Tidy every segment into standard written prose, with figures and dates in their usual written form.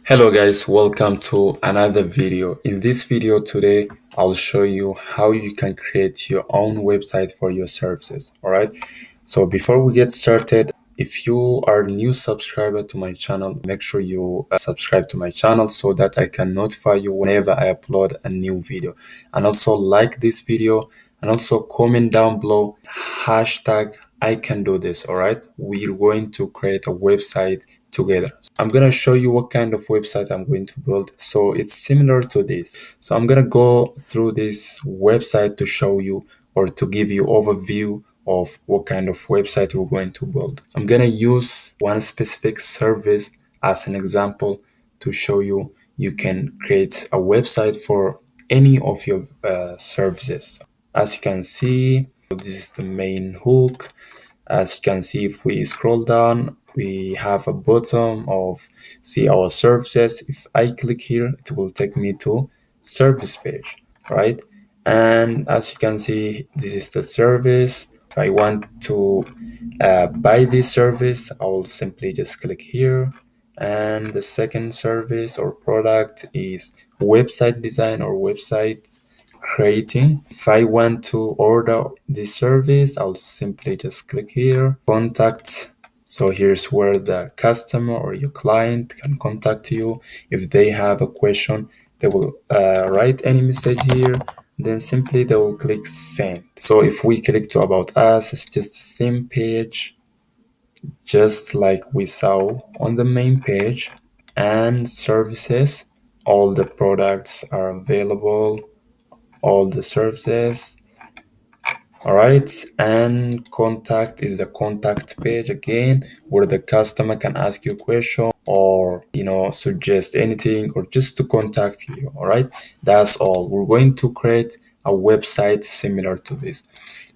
Hello guys, welcome to another video. In this video today, I'll show you how you can create your own website for your services. All right. So before we get started, if you are a new subscriber to my channel, make sure you subscribe to my channel so that I can notify you whenever I upload a new video. And also like this video and also comment down below hashtag I can do this. All right. We're going to create a website together. I'm going to show you what kind of website I'm going to build. So it's similar to this. So I'm going to go through this website to show you or to give you overview of what kind of website we're going to build. I'm going to use one specific service as an example to show you you can create a website for any of your services. As you can see, this is the main hook. As you can see, if we scroll down, we have a bottom of see our services. If I click here, it will take me to service page, right? And as you can see, this is the service. If I want to buy this service, I will simply just click here. And the second service or product is website design or website creating. If I want to order this service, I'll simply just click here, contact. So here's where the customer or your client can contact you. If they have a question, they will write any message here, then simply they will click send. So if we click to about us, it's just the same page, just like we saw on the main page. And services, all the products are available, all the services. All right, and contact is the contact page again, where the customer can ask you a question or suggest anything or just to contact you. All right, that's all. We're going to create a website similar to this.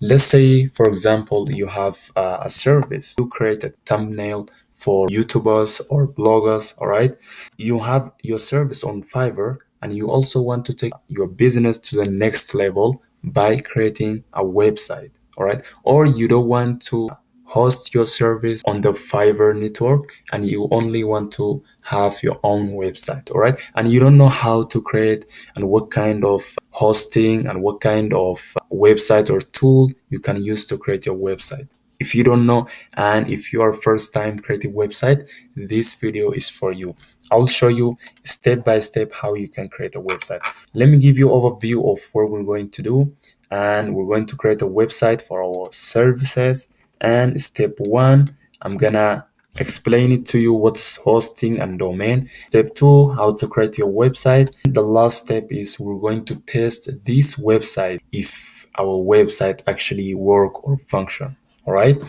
Let's say, for example, you have a service. You create a thumbnail for YouTubers or bloggers. All right, you have your service on Fiverr and you also want to take your business to the next level by creating a website. All right, or you don't want to host your service on the Fiverr network and you only want to have your own website. All right, and you don't know how to create and what kind of hosting and what kind of website or tool you can use to create your website. If you don't know and if you are first time creating website, this video is for you. I'll show you step by step how you can create a website. Let me give you overview of what we're going to do. And we're going to create a website for our services. And step one, I'm gonna explain it to you what's hosting and domain. Step two, how to create your website. The last step is we're going to test this website if our website actually work or function. All right,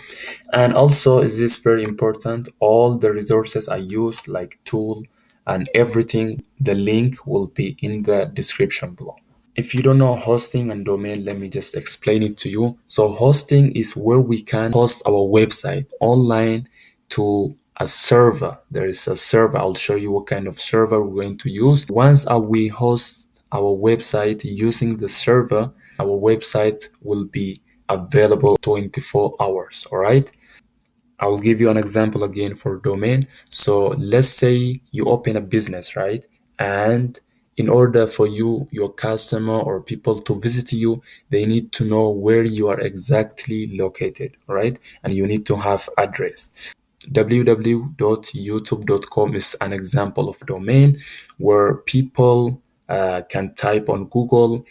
and also is this very important, all the resources I use like tool and everything, the link will be in the description below. If you don't know hosting and domain, let me just explain it to you. So hosting is where we can host our website online to a server. There is a server. I'll show you what kind of server we're going to use. Once we host our website using the server, our website will be available 24 hours. All right, I'll give you an example again for domain. So let's say you open a business, right? And in order for you, your customer or people to visit you, they need to know where you are exactly located, right? And you need to have address. www.youtube.com is an example of domain where people can type on Google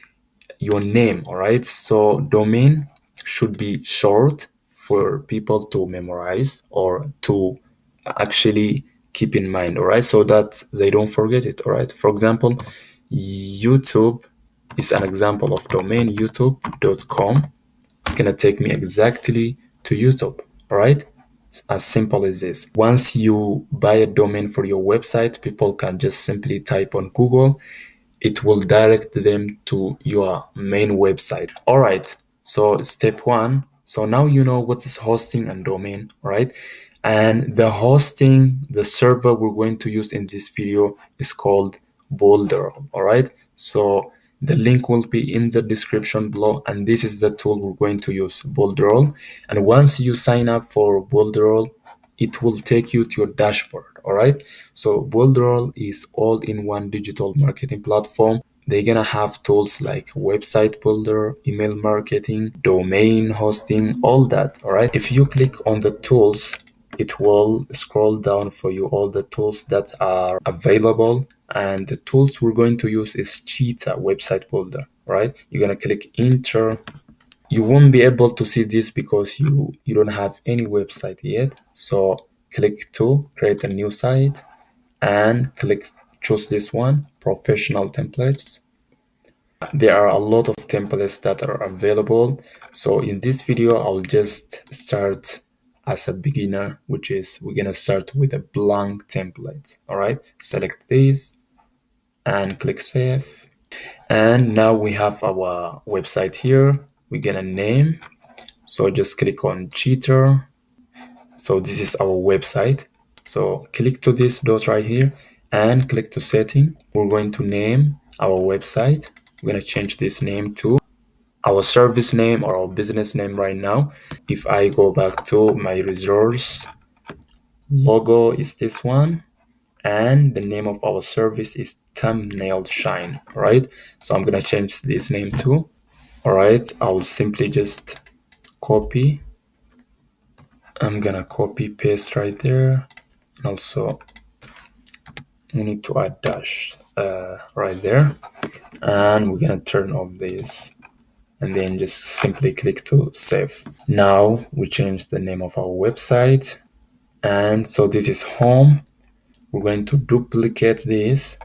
your name. All right, so domain should be short for people to memorize or to actually keep in mind. All right, so that they don't forget it. All right, for example, YouTube is an example of domain, youtube.com. It's gonna take me exactly to YouTube. All right, as simple as this. Once you buy a domain for your website, people can just simply type on Google, it will direct them to your main website. All right, so step one, so now you know what is hosting and domain, right? And the hosting, the server we're going to use in this video is called Builderall. All right, so the link will be in the description below, and this is the tool we're going to use, Builderall. And once you sign up for Builderall, it will take you to your dashboard. All right. So Builderall is all-in-one digital marketing platform. They're gonna have tools like website builder, email marketing, domain hosting, all that. All right. If you click on the tools, it will scroll down for you all the tools that are available. And the tools we're going to use is Cheetah Website Builder. Right. You're gonna click enter. You won't be able to see this because you don't have any website yet. So click to create a new site and choose this one, professional templates. There are a lot of templates that are available. So in this video, I'll just start as a beginner, which is we're gonna start with a blank template. All right, select this and click save. And now we have our website here. We're gonna name. So just click on Cheater. So this is our website. So click to this dot right here and click to setting. We're going to name our website. We're going to change this name to our service name or our business name right now. If I go back to my resource, logo is this one. And the name of our service is Thumbnail Shine, right? So I'm going to change this name too. All right, I'll simply just copy. I'm gonna copy paste right there. And also we need to add dash right there, and we're gonna turn off this and then just simply click to save. Now we change the name of our website, and so this is home. We're going to duplicate this.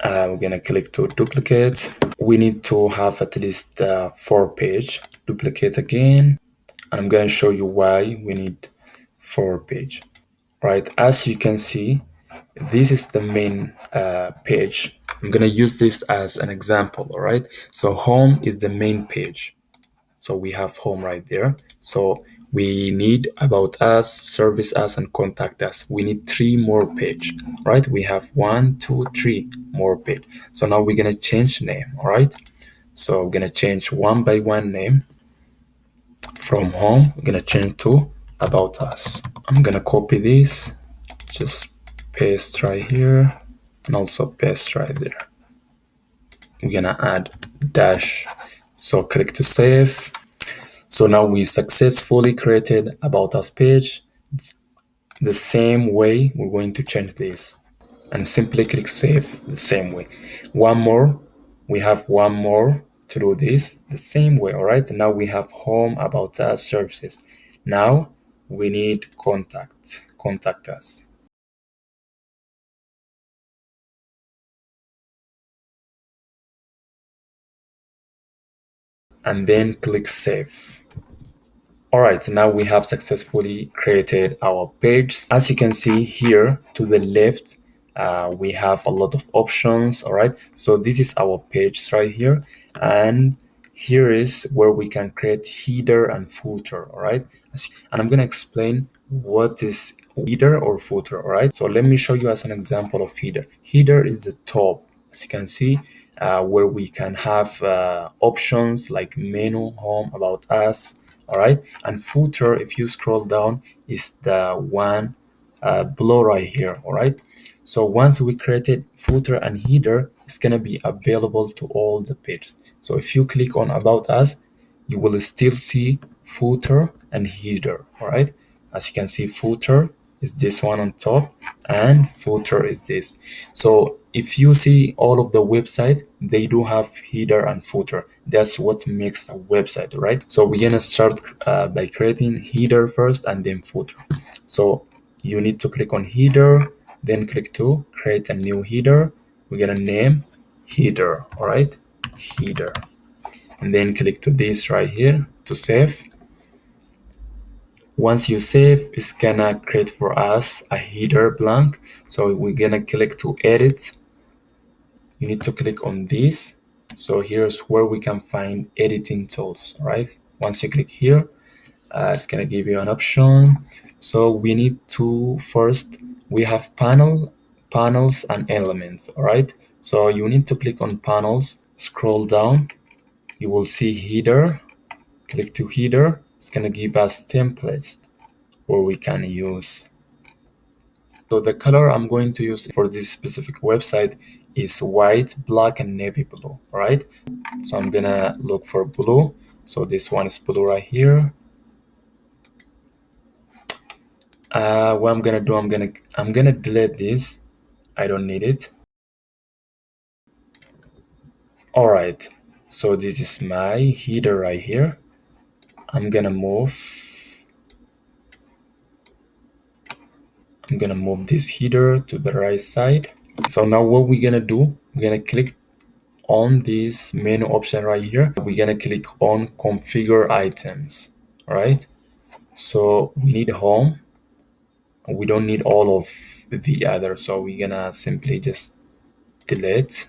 We're gonna click to duplicate. We need to have at least 4 page. Duplicate again, and I'm gonna show you why we need 4 page. Right, as you can see, this is the main page. I'm gonna use this as an example. All right, so home is the main page. So we have home right there. So we need about us, service us, and contact us. We need 3 more page, right? We have 1, 2, 3 more page. So now we're gonna change name. All right, so we're gonna change one by one name. From home, we're gonna change to about us. I'm gonna copy this, just paste right here, and also paste right there. We're gonna add dash. So click to save. So now we successfully created about us page. The same way we're going to change this and simply click save the same way. One more, we have one more to do this the same way. All right, now we have home, about us, services. Now we need contact us, and then click save. All right, now we have successfully created our page. As you can see here to the left, we have a lot of options. All right, so this is our page right here, and here is where we can create header and footer. All right, and I'm gonna explain what is header or footer. All right, so let me show you as an example of header. Header is the top, as you can see, where we can have options like menu, home, about us. All right, and footer, if you scroll down, is the one below right here. All right, so once we created footer and header, it's gonna be available to all the pages. So if you click on about us, you will still see footer and header. All right, as you can see, footer is this one on top and footer is this. So if you see all of the website, they do have header and footer. That's what makes a website, right? So we're gonna start by creating header first and then footer. So you need to click on header, then click to create a new header. We're gonna name header. All right, header, and then click to this right here to save. Once you save, it's gonna create for us a header blank. So we're gonna click to edit. You need to click on this. So here's where we can find editing tools, right? Once you click here, it's gonna give you an option. So we need to first, we have panels and elements. All right, so you need to click on panels, scroll down, you will see header. Click to header. It's gonna give us templates where we can use. So the color I'm going to use for this specific website is white, black, and navy blue, all right? So I'm gonna look for blue. So this one is blue right here. What I'm gonna do, I'm gonna delete this. I don't need it. All right. So this is my header right here. I'm gonna move this header to the right side. So now what we're gonna do, we're gonna click on this menu option right here. We're gonna click on configure items. All right. So we need home. We don't need all of the other. So we're gonna simply just delete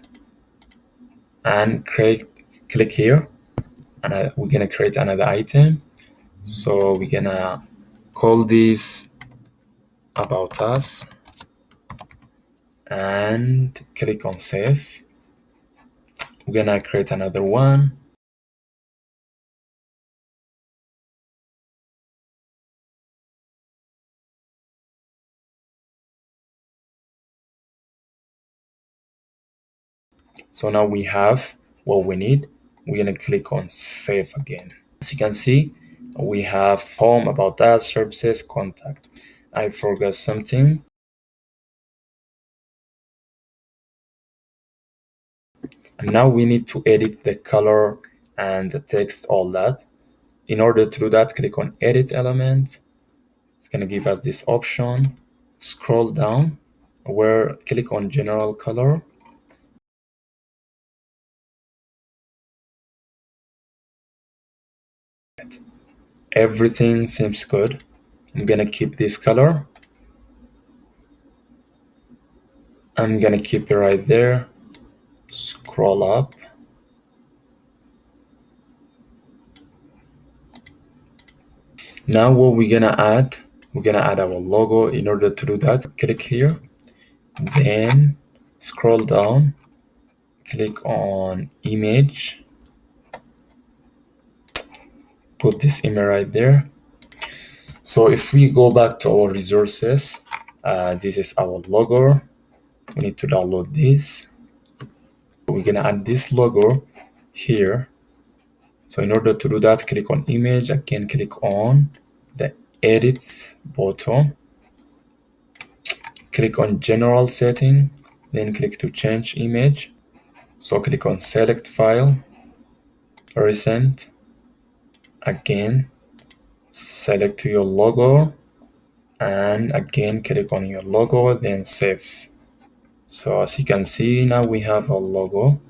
and click here, and we're gonna create another item. So we're gonna call this about us and click on save. We're gonna create another one. So now we have what we need. We're gonna click on save again. As you can see, we have home, about us, services, contact. I forgot something. And now we need to edit the color and the text, all that. In order to do that, click on edit element. It's gonna give us this option. Scroll down where click on general color. Everything seems good. I'm gonna keep this color. I'm gonna keep it right there. Scroll up. Now what we're gonna add our logo. In order to do that, click here, then scroll down, click on image, put this image right there. So if we go back to our resources, this is our logo. We need to download this. We're gonna add this logo here. So in order to do that, click on image, again click on the edit button, click on general setting, then click to change image. So click on select file, recent, again select your logo, and again click on your logo, then save. So as you can see, now we have a logo.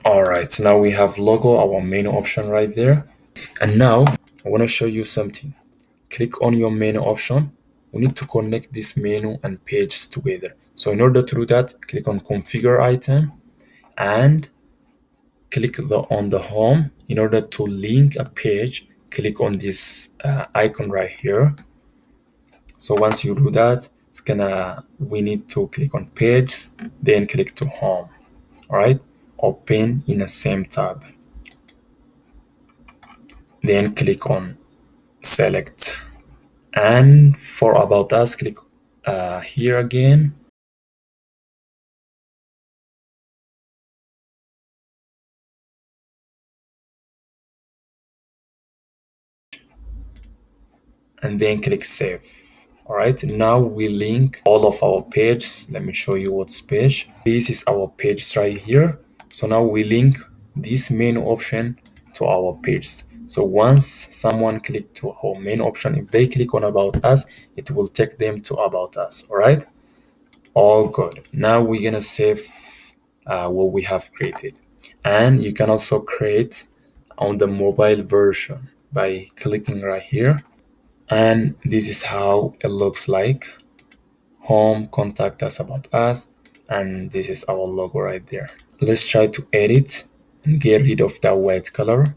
All right, so now we have logo, our menu option right there. And now I want to show you something. Click on your menu option. We need to connect this menu and page together. So in order to do that, click on configure item and click on the home. In order to link a page, click on this icon right here. So once you do that, we need to click on page, then click to home. All right, open in the same tab, then click on select, and for about us, click here again, and then click save. All right, now we link all of our pages. Let me show you what's page. This is our page right here. So now we link this menu option to our page. So once someone click to our main option, if they click on about us, it will take them to about us. All right, all good. Now we're gonna save what we have created, and you can also create on the mobile version by clicking right here. And this is how it looks like. Home, contact us, about us, and this is our logo right there. Let's try to edit and get rid of that white color.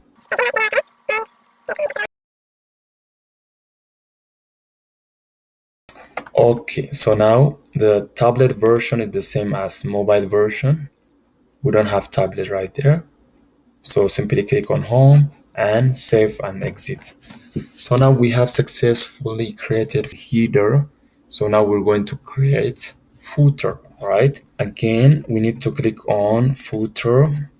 Okay, so now the tablet version is the same as mobile version. We don't have tablet right there, so simply click on home, and save and exit. So now we have successfully created header. So now we're going to create footer. All right, again we need to click on footer,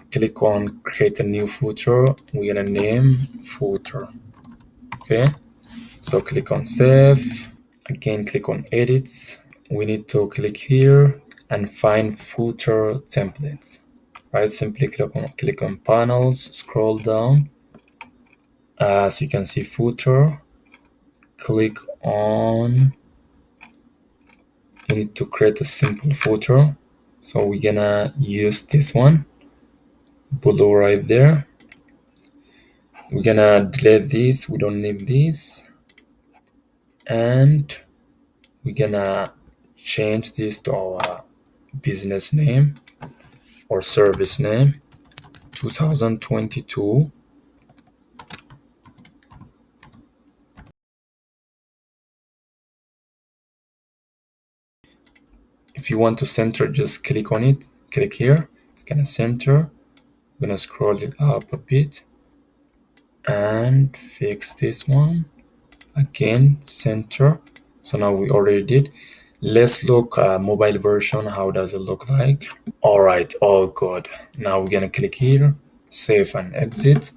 click on create a new footer. We're gonna name footer. Okay, so click on save, again click on edit. We need to click here and find footer templates. Right, simply click on panels, scroll down. As you can see footer, click on, we need to create a simple footer, so we're gonna use this one below right there. We're gonna delete this, we don't need this, and we're gonna change this to our business name or service name 2022. If you want to center, just click on it, click here, it's gonna center. I'm gonna scroll it up a bit and fix this one, again center. So now we already did. Let's look mobile version, how does it look like? All right, all good. Now we're gonna click here, save and exit.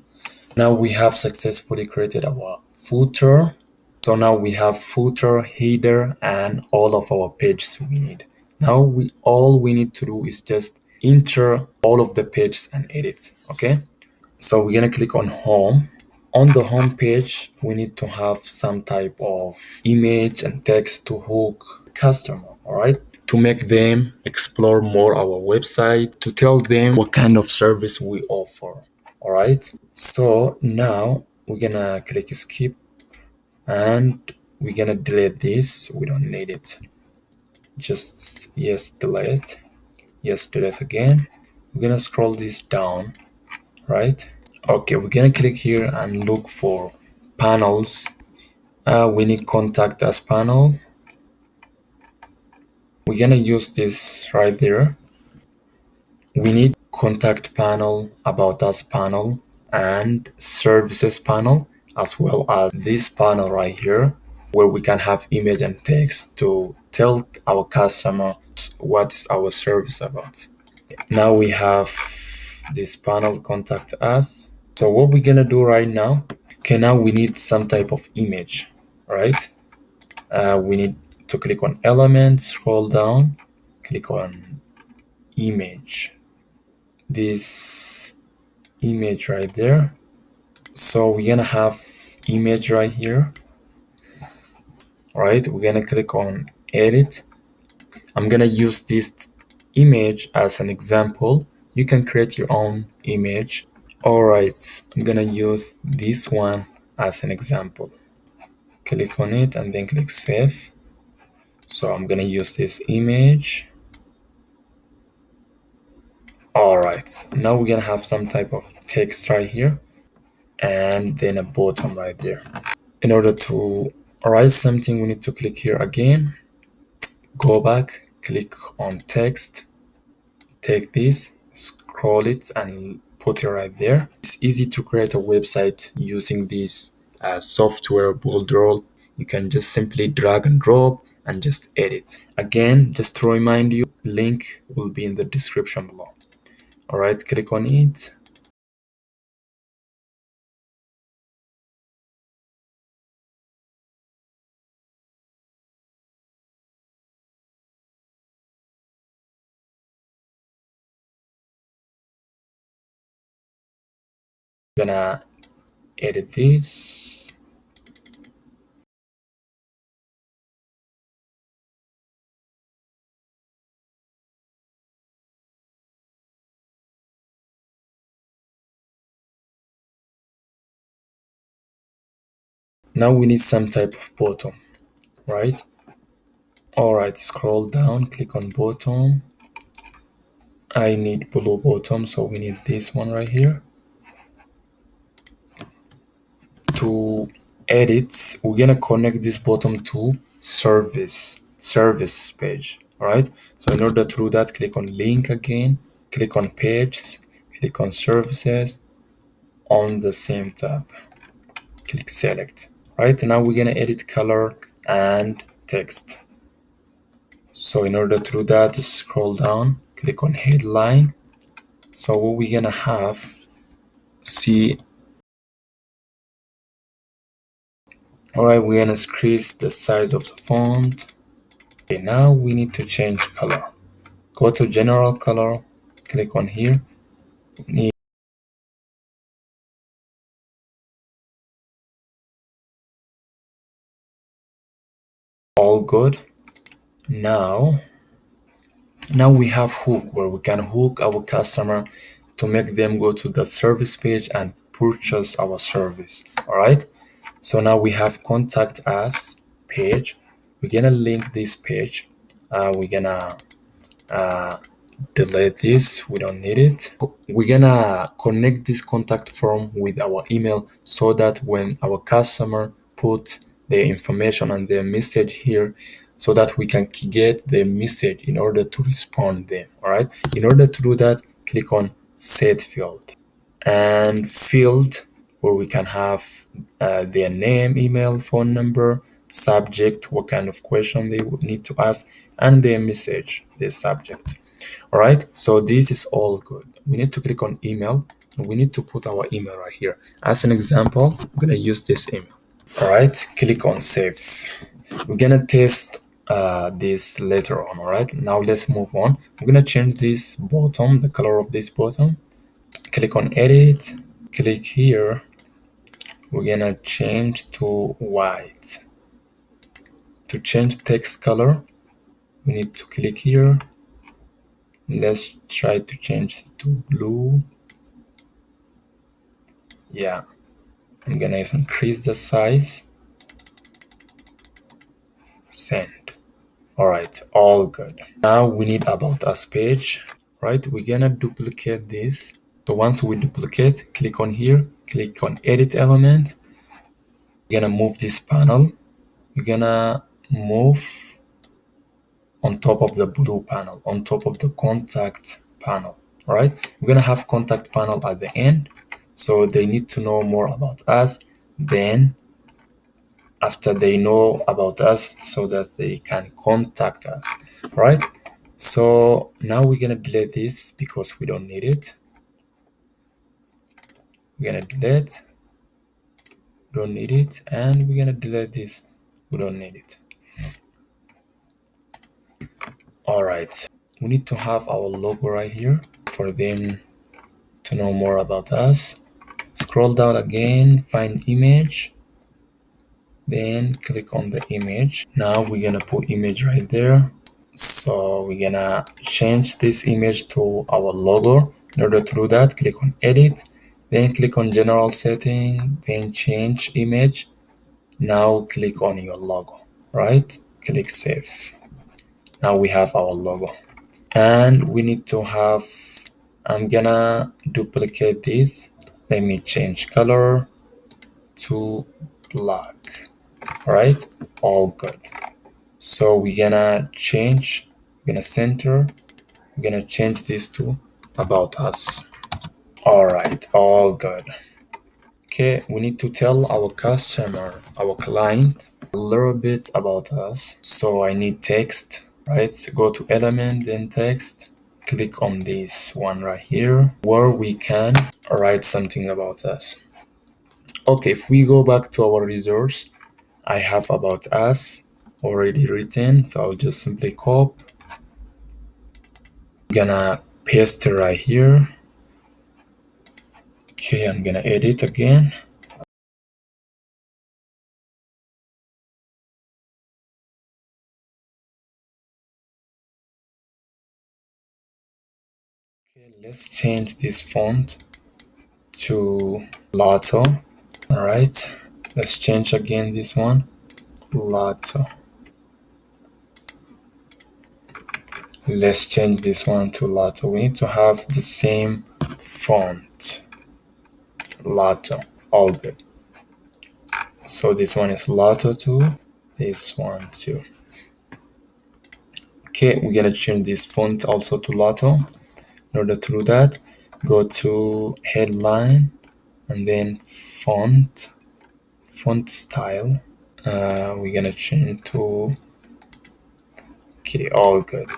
Now we have successfully created our footer. So now we have footer, header, and all of our pages we need. Now all we need to do is just enter all of the pages and edit. Okay, so we're gonna click on home. On the home page, we need to have some type of image and text to hook customer, all right? To make them explore more our website, to tell them what kind of service we offer, all right? So now we're gonna click skip and we're gonna delete this. We don't need it. Just yes, delete. Yes, delete again. We're gonna scroll this down, right? Okay, we're gonna click here and look for panels. We need contact us panel. We're gonna use this right there. We need contact panel, about us panel, and services panel, as well as this panel right here, where we can have image and text to tell our customer what is our service about. Now we have this panel, contact us. So what we're gonna do right now, okay, now we need some type of image, right? We need to click on element, scroll down, click on image, this image right there. So we're gonna have image right here, right? We're gonna click on edit. I'm gonna use this image as an example. You can create your own image. All right, I'm gonna use this one as an example. Click on it and then click save. So I'm gonna use this image. All right, now we're gonna have some type of text right here and then a button right there. In order to write something, we need to click here again, go back, click on text, take this, scroll it and put it right there. It's easy to create a website using this software Builderall. You can just simply drag and drop and just edit. Again, just to remind you, link will be in the description below. All right, click on it. Gonna edit this. Now we need some type of bottom, right? All right, scroll down, click on bottom. I need below bottom, so we need this one right here. To edit, we're gonna connect this bottom to service page. All right, so in order to do that, click on link again, click on pages, click on services. on the same tab. Click select. Right now we're gonna edit color and text. So in order to do that, just scroll down, click on headline. So what we're gonna have, see, all right, we're gonna increase the size of the font. Okay, now we need to change color. Go to general color, click on here. Need all good. Now we have hook, where we can hook our customer to make them go to the service page and purchase our service. All right, so now we have contact us page. We're gonna link this page. We're gonna delete this, we don't need it. We're gonna connect this contact form with our email, so that when our customer put their information and their message here, so that we can get the message in order to respond them. All right, in order to do that, click on set field, and field where we can have their name, email, phone number, subject, what kind of question they would need to ask, and their message, their subject. All right, so this is all good. We need to click on email, and we need to put our email right here. As an example, I'm gonna use this email. All right, click on save. We're gonna test this later on. All right, now let's move on. We're gonna change this bottom, the color of this bottom. Click on edit, click here. We're gonna change to white. To change text color, we need to click here. Let's try to change it to blue. Yeah, I'm gonna increase the size. Send. All right, all good. Now we need about us page. Right, we're gonna duplicate this. So once we duplicate, click on here, click on edit element. We're gonna move this panel. We're gonna move on top of the blue panel, on top of the contact panel. All right, we're gonna have contact panel at the end, so they need to know more about us. Then after they know about us, so that they can contact us. All right, so now we're gonna delete this because we don't need it. We're gonna delete, don't need it, and we're gonna delete this, we don't need it. All right, we need to have our logo right here for them to know more about us. Scroll down again, find image, then click on the image. Now we're gonna put image right there. So we're gonna change this image to our logo. In order to do that, click on edit, then click on general setting, then change image. Now click on your logo, right? Click save. Now we have our logo, and we need to have, I'm gonna duplicate this. Let me change color to black. All right, all good. So we're gonna change, we're gonna center, we're gonna change this to about us. All right, all good. Okay, we need to tell our customer, our client, a little bit about us. So I need text, right? So go to element, then text. Click on this one right here, where we can write something about us. Okay, if we go back to our resource, I have about us already written, so I'll just simply copy. I'm gonna paste it right here. Okay, I'm gonna edit again. Okay, let's change this font to Lotto. All right, let's change again this one, Lotto. Let's change this one to Lotto. We need to have the same font, Lotto. All good. So this one is Lotto too. This one too. Okay, we're gonna change this font also to Lotto. In order to do that, go to headline, and then font style, we're gonna change to, okay, all good.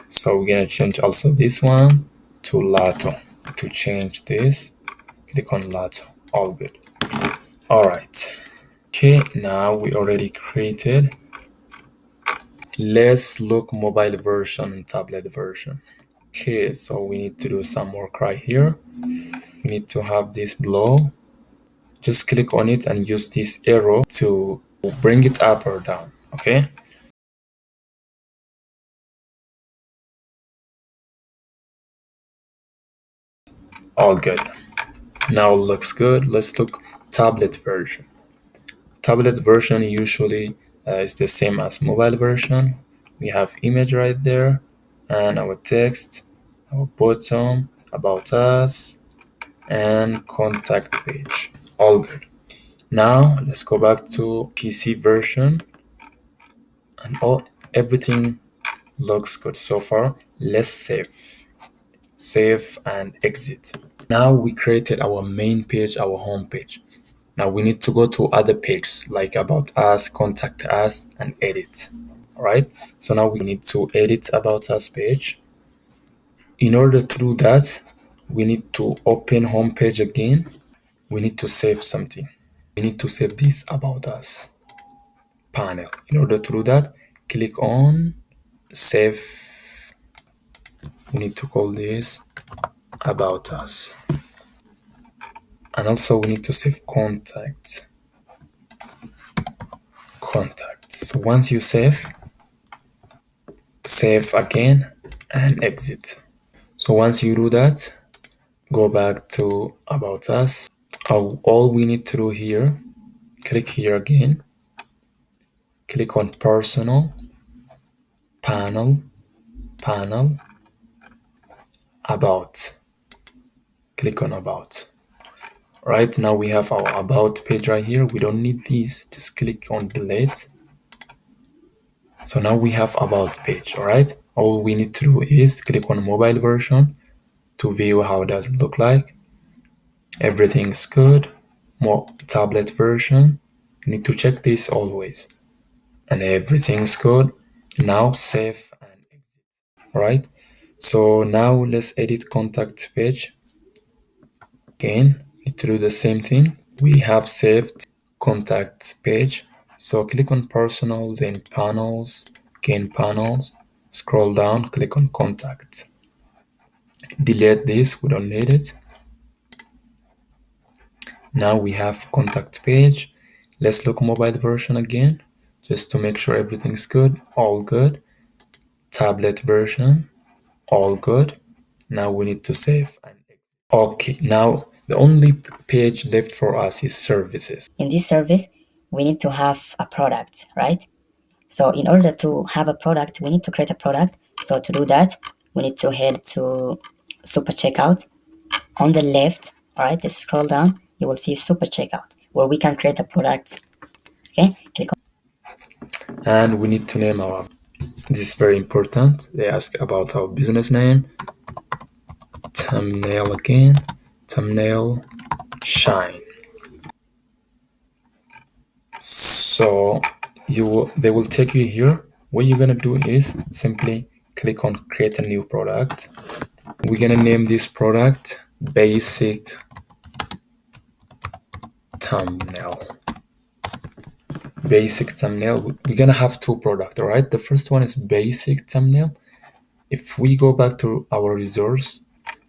So we're gonna change also this one to Lato. To change this, click on Lato, all good. All right, okay, now we already created. Let's look mobile version and tablet version. Okay, so we need to do some work right here. We need to have this below. Just click on it and use this arrow to bring it up or down. Okay, all good. Now looks good. Let's look tablet version. Tablet version usually is the same as mobile version. We have image right there and our text, our bottom, about us, and contact page. All good. Now let's go back to PC version, and everything looks good so far. Let's save and exit. Now we created our main page, our home page. Now we need to go to other pages like about us, contact us, and edit. All right, so now we need to edit about us page. In order to do that, we need to open home page again. We need to save something. We need to save this about us panel. In order to do that, click on save. We need to call this about us, and also we need to save contact. So once you save again and exit. So once you do that, go back to about us. All we need to do here, click here again, click on personal, panel, about, click on about. Right now we have our about page right here. We don't need these, just click on delete. So now we have about page. All right, all we need to do is click on mobile version to view how does it look like. Everything's good. More tablet version, you need to check this always, and everything's good. Now save and exit. All right, so now let's edit contact page. Again, need to do the same thing. We have saved contact page, so click on personal, then panels, again panels, scroll down, click on contact. Delete this, we don't need it. Now we have contact page. Let's look mobile version again, just to make sure everything's good. All good. Tablet version, all good. Now we need to save and exit. Okay, now the only page left for us is services. In this service, we need to have a product, right? So in order to have a product, we need to create a product. So to do that, we need to head to Super Checkout. On the left, all right, just scroll down, you will see Super Checkout, where we can create a product. Okay, click on. And we need to name our, this is very important. They ask about our business name. Thumbnail again, thumbnail shine. So they will take you here. What you're gonna do is simply click on create a new product. We're gonna name this product basic thumbnail. Basic thumbnail. We're gonna have two products, all right? The first one is basic thumbnail. If we go back to our resource,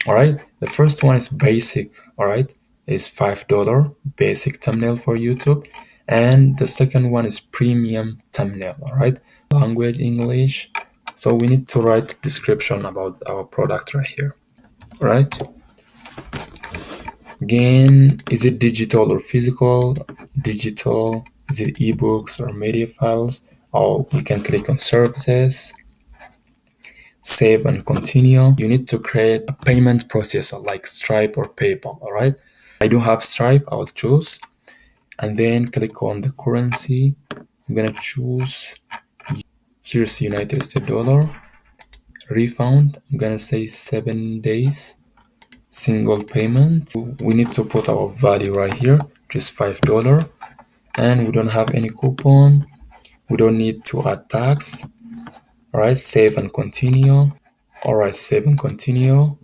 all right, the first one is basic, all right, is $5 basic thumbnail for YouTube, and the second one is premium thumbnail, all right, language English. So we need to write description about our product right here, all right? Again, is it digital or physical? Digital. Is it ebooks or media files? Or you can click on services, save and continue. You need to create a payment processor like Stripe or PayPal, all right? I do have Stripe, I'll choose, and then click on the currency. I'm gonna choose, here's United States dollar. Refund, I'm gonna say 7 days. single payment. We need to put our value right here, just $5, and we don't have any coupon. We don't need to add tax. All right, save and continue. All right, save and continue.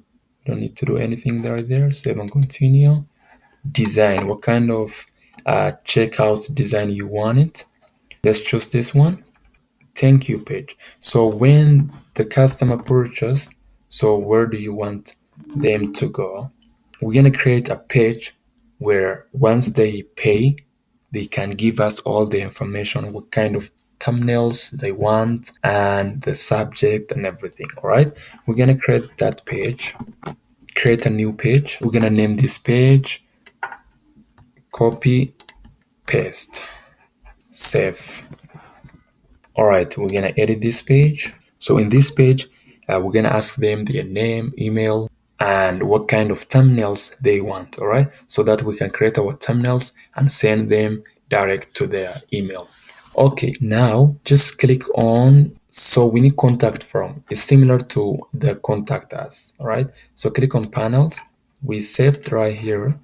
Don't need to do anything right there. Save and continue. Design, what kind of checkout design you want it. Let's choose this one. Thank you page. So when the customer purchase, so where do you want them to go? We're gonna create a page where once they pay, they can give us all the information, what kind of thumbnails they want and the subject and everything. All right, we're gonna create that page, create a new page. We're gonna name this page copy paste save. All right, we're gonna edit this page. So in this page, we're gonna ask them their name, email, and what kind of thumbnails they want. All right, so that we can create our thumbnails and send them direct to their email. Okay, now just click on, so we need contact from. It's similar to the contact us. All right, so click on panels. We saved right here.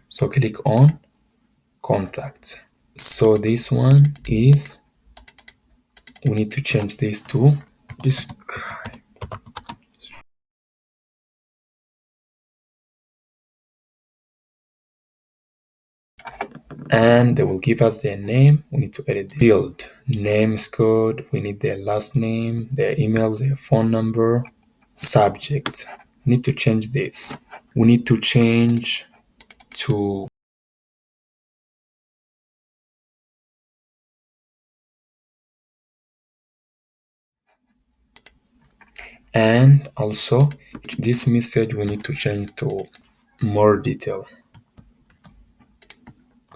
So click on contact. So this one is, we need to change this to describe, and they will give us their name. We need to edit the field. Name is good. We need their last name, their email, their phone number. Subject, we need to change this. We need to change to, and also this message we need to change to more detail.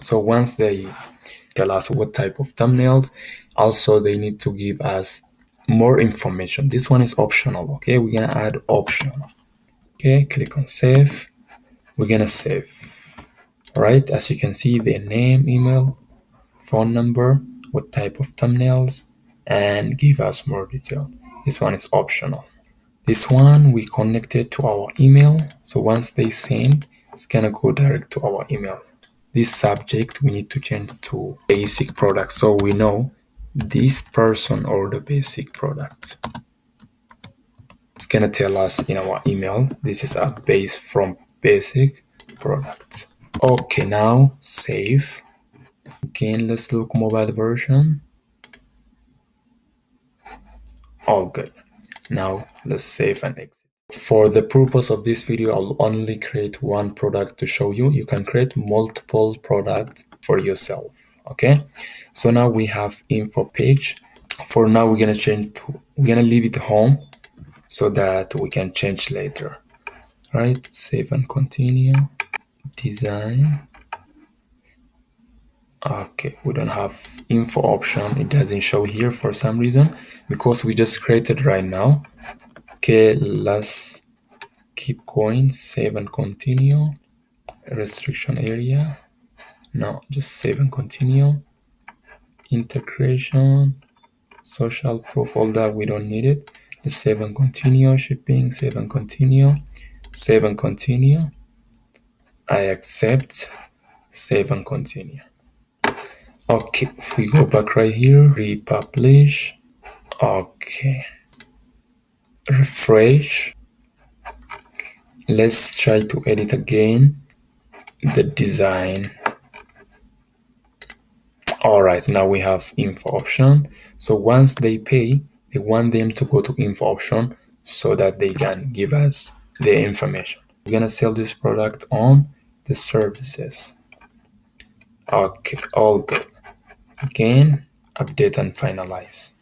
So once they tell us what type of thumbnails, also they need to give us more information. This one is optional. Okay, we're gonna add optional. Okay, click on save. We're gonna save. All right, as you can see, their name, email, phone number, what type of thumbnails, and give us more detail. This one is optional. This one we connected to our email, so once they send, it's gonna go direct to our email. This subject we need to change to basic product, so we know this person or the basic product. It's gonna tell us in our email, this is a base from basic product. Okay, now save. Again, let's look mobile version. All good. Now let's save and exit. For the purpose of this video, I'll only create one product to show you. You can create multiple products for yourself. Okay, so now we have info page. For now, we're gonna leave it home so that we can change later. Right, save and continue. Design. Okay, we don't have info option. It doesn't show here for some reason because we just created right now. Okay, let's keep going. Save and continue. Restriction area. No, just save and continue. Integration. Social proof folder, we don't need it. Just save and continue. Shipping, save and continue. Save and continue. I accept. Save and continue. Okay, if we go back right here, republish. Okay, refresh. Let's try to edit again the design. All right, now we have info option. So once they pay, we want them to go to info option so that they can give us the information. We're gonna sell this product on the services. Okay, all good. Again, update and finalize.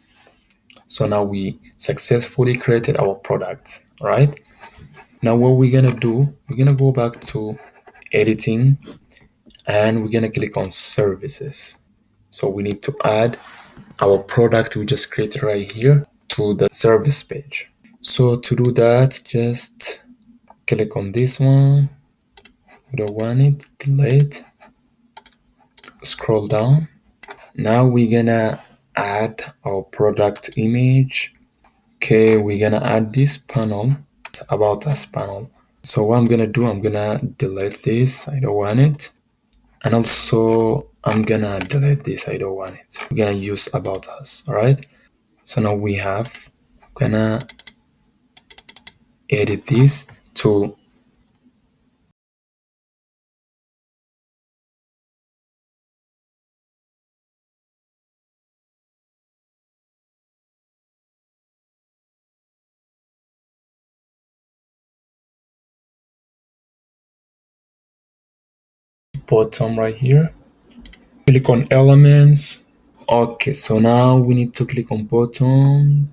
So now we successfully created our product, right? Now what we're gonna do, we're gonna go back to editing and we're gonna click on services. So we need to add our product we just created right here to the service page. So to do that, just click on this one. We don't want it, delete, scroll down. Now we're gonna add our product image. Okay, we're gonna add this panel, about us panel. So what I'm gonna do, I'm gonna delete this, I don't want it. And also I'm gonna delete this, I don't want it. We're gonna use about us. All right, so now we have, gonna edit this to bottom right here. Click on elements. Okay, so now we need to click on bottom.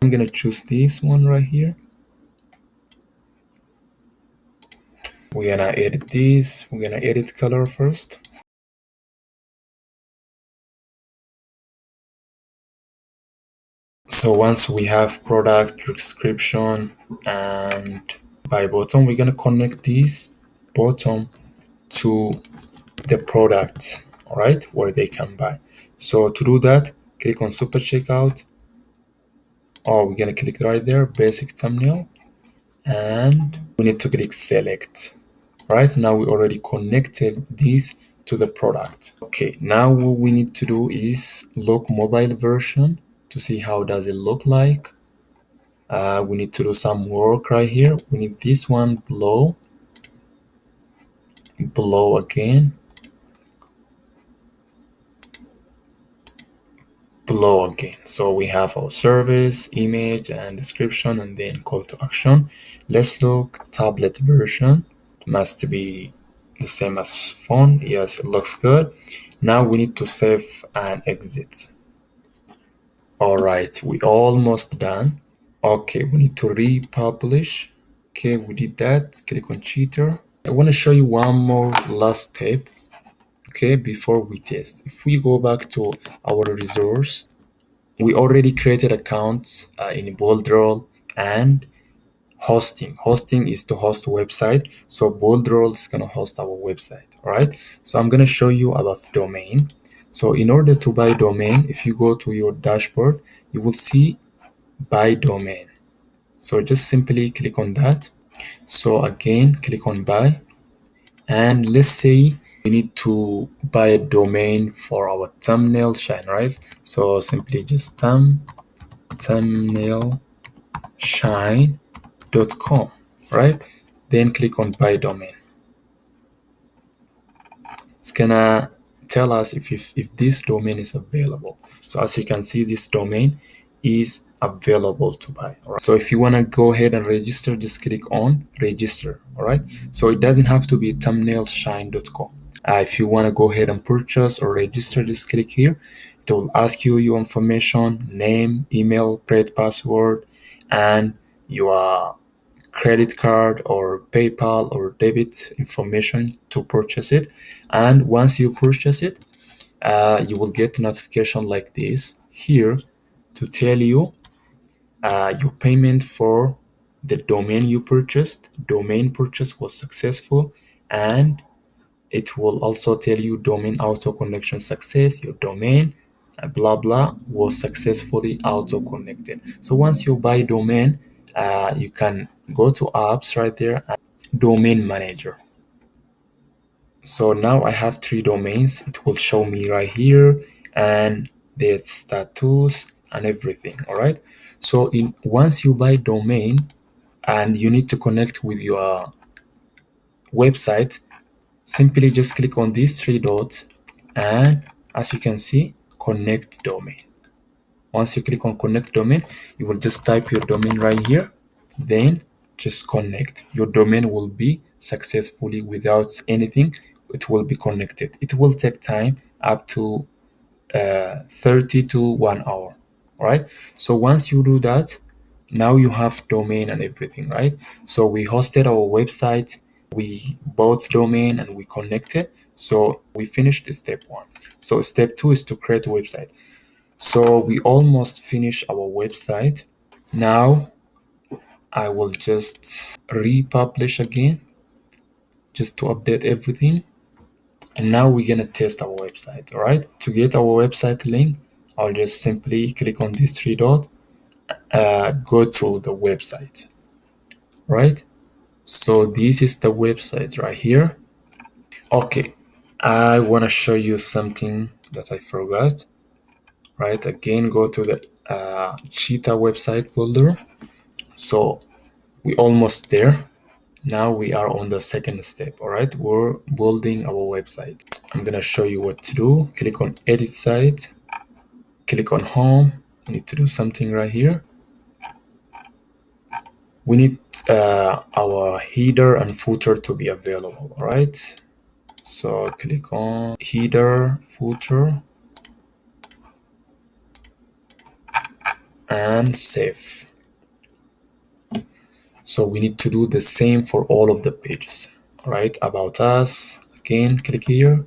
I'm gonna choose this one right here. We're gonna edit this. We're gonna edit color first. So once we have product description and buy button, we're gonna connect this bottom to the product, all right, where they can buy. So to do that, click on super checkout, or we're gonna click right there, basic thumbnail, and we need to click select. Right now we already connected this to the product. Okay, now what we need to do is look mobile version to see how does it look like. We need to do some work right here. We need this one below again, below again. So we have our service, image and description, and then call to action. Let's look tablet version. Must be the same as phone. Yes, it looks good. Now we need to save and exit. All right, we almost done. Okay, we need to republish. Okay, we did that. Click on cheater. I want to show you one more last step. Okay, before we test, if we go back to our resource, we already created accounts in Builderall and hosting. Hosting is to host a website. So Builderall is gonna host our website. All right. So I'm gonna show you about domain. So in order to buy domain, if you go to your dashboard, you will see buy domain. So just simply click on that. So again, click on buy, and let's say we need to buy a domain for our thumbnail shine, right? So simply just thumbnail shine.com, right? Then click on buy domain. It's gonna tell us if this domain is available. So as you can see, this domain is available to buy. All right. So if you want to go ahead and register, just click on register. All right. So it doesn't have to be thumbnailshine.com. If you want to go ahead and purchase or register, just click here. It will ask you your information, name, email, create password, and your credit card or PayPal or debit information to purchase it. And once you purchase it, you will get notification like this here to tell you your payment for the domain you purchased. Domain purchase was successful, and it will also tell you domain auto connection success. Your domain blah blah was successfully auto connected. So once you buy domain, you can go to apps right there, domain manager. So now I have 3 domains. It will show me right here, and the status and everything. All right. So in once you buy domain and you need to connect with your website, simply just click on these 3 dots, and as you can see, connect domain. Once you click on connect domain, you will just type your domain right here, then just connect. Your domain will be successfully without anything. It will be connected. It will take time up to 30 to 1 hour. All right. So once you do that, now you have domain and everything, right? So we hosted our website, we bought domain, and we connected. So we finished the step 1. So step 2 is to create a website. So we almost finished our website. Now I will just republish again just to update everything. And now we're gonna test our website. All right. To get our website link, I'll just simply click on this 3 dot, go to the website. right? So this is the website right here. Okay, I want to show you something that I forgot, right? Again, go to the cheetah website builder. So we almost there. Now we are on the second step. All right, we're building our website. I'm gonna show you what to do. Click on edit site, click on home. You need to do something right here. We need our header and footer to be available. All right, so click on header, footer, and save. So we need to do the same for all of the pages. All right, about us, again, click here.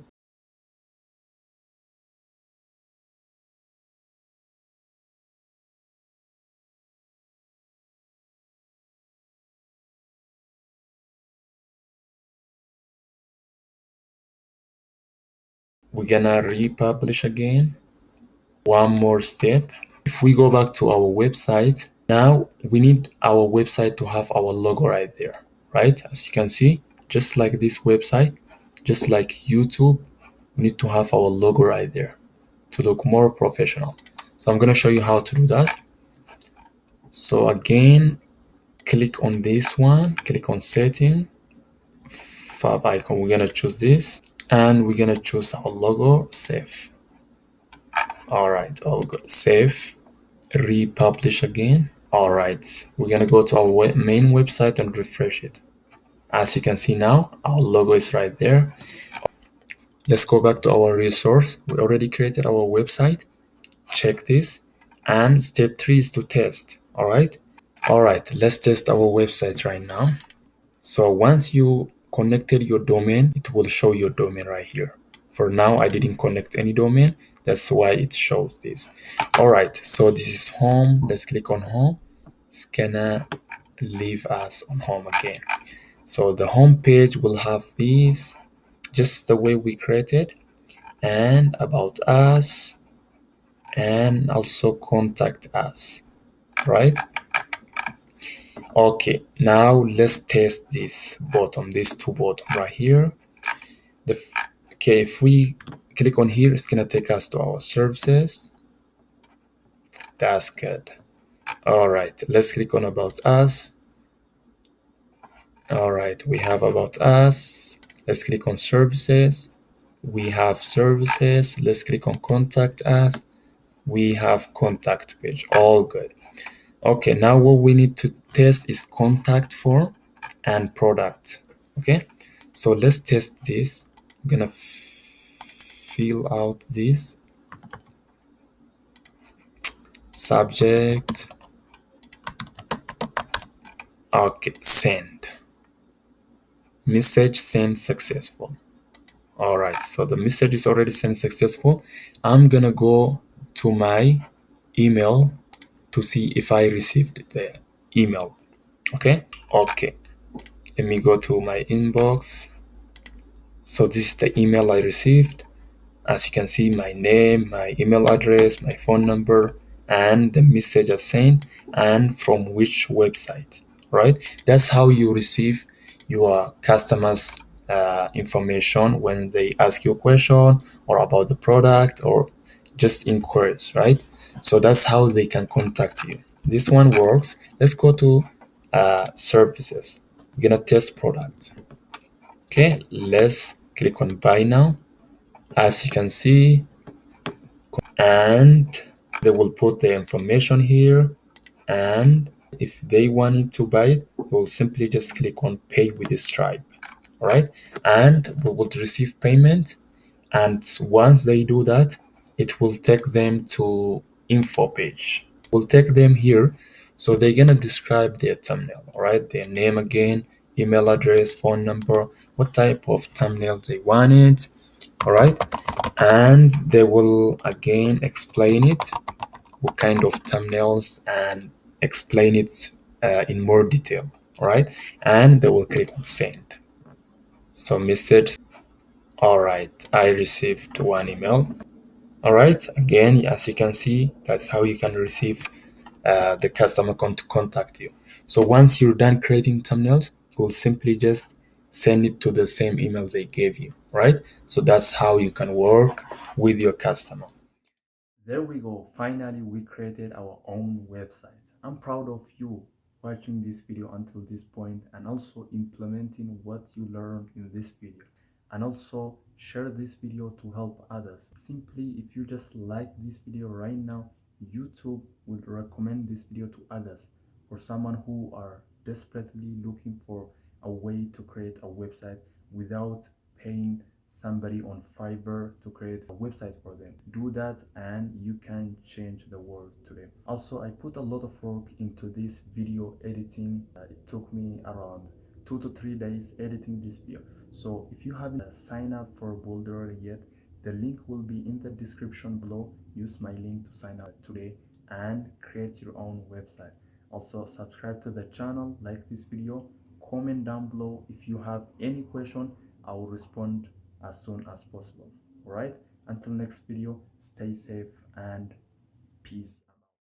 We're gonna republish again. One more step. If we go back to our website, now we need our website to have our logo right there, right? As you can see, just like this website, just like YouTube, we need to have our logo right there to look more professional. So I'm gonna show you how to do that. So again, click on this one, click on setting, fab icon, we're gonna choose this, and we're gonna choose our logo, save. All right, all good, save, republish again. All right, we're gonna go to our main website and refresh it. As you can see now, our logo is right there. Let's go back to our resource. We already created our website. Check this. And step 3 is to test. All right. All right, let's test our website right now. So once you connected your domain, it will show your domain right here. For now, I didn't connect any domain. That's why it shows this. All right, so this is home. Let's click on home. It's gonna leave us on home again. So the home page will have these just the way we created, and about us, and also contact us, right? Okay, now let's test this bottom, these two bottom right here. Okay, if we click on here, it's gonna take us to our services. That's good. All right, let's click on about us. All right, we have about us. Let's click on services. We have services. Let's click on contact us. We have contact page. All good. Okay, now what we need to test is contact form and product. Okay, so let's test this. I'm gonna fill out this subject. Okay, send. Message sent successful. All right, so the message is already sent successful. I'm gonna go to my email to see if I received the email. Okay, okay. Let me go to my inbox. So this is the email I received. As you can see, my name, my email address, my phone number, and the message I sent, and from which website, right? That's how you receive your customers' information when they ask you a question or about the product or just inquiries, right? So that's how they can contact you. This one works. Let's go to services. We're gonna test product. Okay, let's click on buy now. As you can see, and they will put the information here, and if they wanted to buy it, they will simply just click on pay with Stripe. All right, and we will receive payment, and once they do that, it will take them to info page. Will take them here, so they're gonna describe their thumbnail. All right, their name again, email address, phone number, what type of thumbnail they wanted. All right, and they will again explain it, what kind of thumbnails, and explain it in more detail. All right, and they will click on send. So message. All right, I received one email. All right, again, as you can see, that's how you can receive the customer to contact you. So once you're done creating thumbnails, you'll simply just send it to the same email they gave you, right? So that's how you can work with your customer. There we go. Finally, we created our own website. I'm proud of you watching this video until this point and also implementing what you learned in this video. And also share this video to help others. Simply, if you just like this video right now, YouTube will recommend this video to others for someone who are desperately looking for a way to create a website without paying somebody on Fiverr to create a website for them. Do that and you can change the world today. Also, I put a lot of work into this video editing. It took me around 2 to 3 days editing this video. So if you haven't signed up for Builderall yet, the link will be in the description below. Use my link to sign up today and create your own website. Also, subscribe to the channel, like this video, comment down below if you have any question. I will respond as soon as possible. All right, until next video, stay safe and peace.